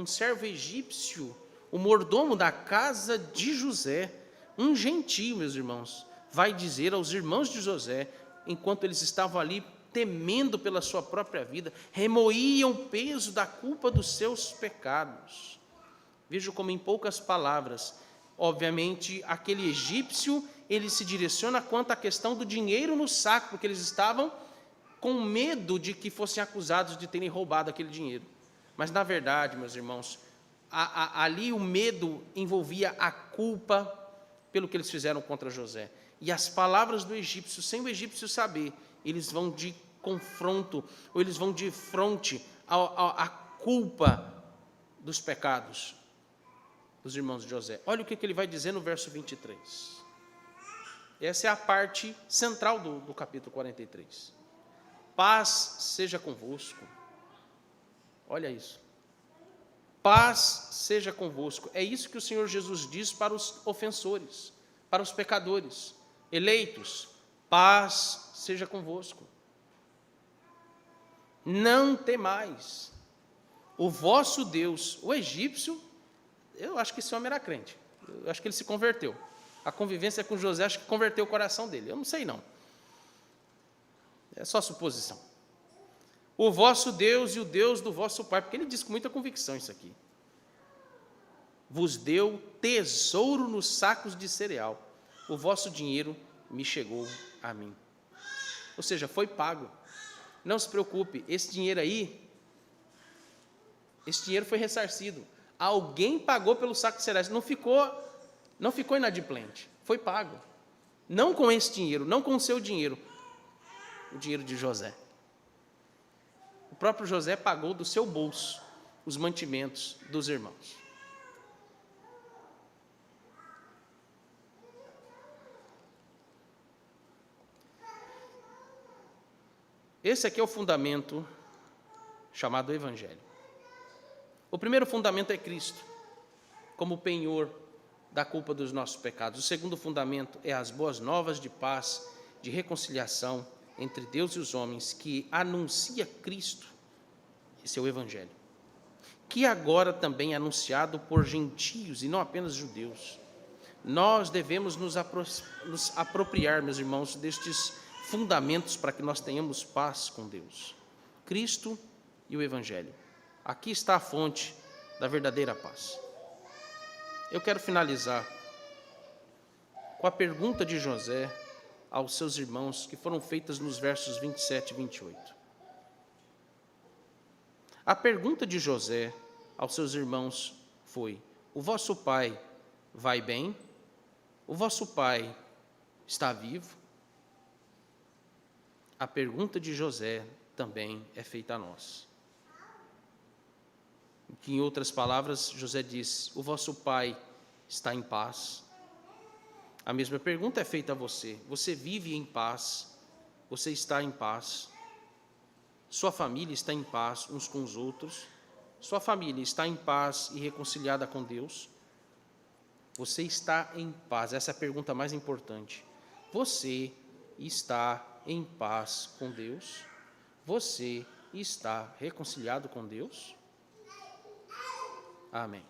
servo egípcio, o mordomo da casa de José, um gentio, meus irmãos, vai dizer aos irmãos de José, enquanto eles estavam ali temendo pela sua própria vida, remoíam o peso da culpa dos seus pecados. Veja como em poucas palavras, obviamente, aquele egípcio, ele se direciona quanto à questão do dinheiro no saco, porque eles estavam com medo de que fossem acusados de terem roubado aquele dinheiro. Mas, na verdade, meus irmãos, ali o medo envolvia a culpa pelo que eles fizeram contra José. E as palavras do egípcio, sem o egípcio saber, eles vão de confronto, ou eles vão de fronte à culpa dos pecados dos irmãos de José. Olha o que ele vai dizer no verso 23. Essa é a parte central do capítulo 43. Paz seja convosco. Olha isso. Paz seja convosco. É isso que o Senhor Jesus diz para os ofensores, para os pecadores, eleitos. Paz seja convosco. Não temais. O vosso Deus, o egípcio, eu acho que esse homem era crente. Eu acho que ele se converteu. A convivência com José acho que converteu o coração dele. Eu não sei não. É só suposição. O vosso Deus e o Deus do vosso pai, porque ele diz com muita convicção isso aqui. Vos deu tesouro nos sacos de cereal. O vosso dinheiro me chegou a mim. Ou seja, foi pago. Não se preocupe, esse dinheiro foi ressarcido. Alguém pagou pelo saco de cereais, não ficou inadimplente, foi pago. Não com esse dinheiro, não com o seu dinheiro, o dinheiro de José. O próprio José pagou do seu bolso os mantimentos dos irmãos. Esse aqui é o fundamento chamado Evangelho. O primeiro fundamento é Cristo, como penhor da culpa dos nossos pecados. O segundo fundamento é as boas novas de paz, de reconciliação entre Deus e os homens, que anuncia Cristo, esse é o Evangelho, que agora também é anunciado por gentios e não apenas judeus. Nós devemos nos apropriar, meus irmãos, destes fundamentos para que nós tenhamos paz com Deus. Cristo e o Evangelho. Aqui está a fonte da verdadeira paz. Eu quero finalizar com a pergunta de José aos seus irmãos, que foram feitas nos versos 27 e 28. A pergunta de José aos seus irmãos foi: o vosso pai vai bem? O vosso pai está vivo? A pergunta de José também é feita a nós. Que, em outras palavras, José disse: o vosso pai está em paz? A mesma pergunta é feita a você. Você vive em paz? Você está em paz? Sua família está em paz uns com os outros? Sua família está em paz e reconciliada com Deus? Você está em paz? Essa é a pergunta mais importante. Você está em paz com Deus? Você está reconciliado com Deus? Amém.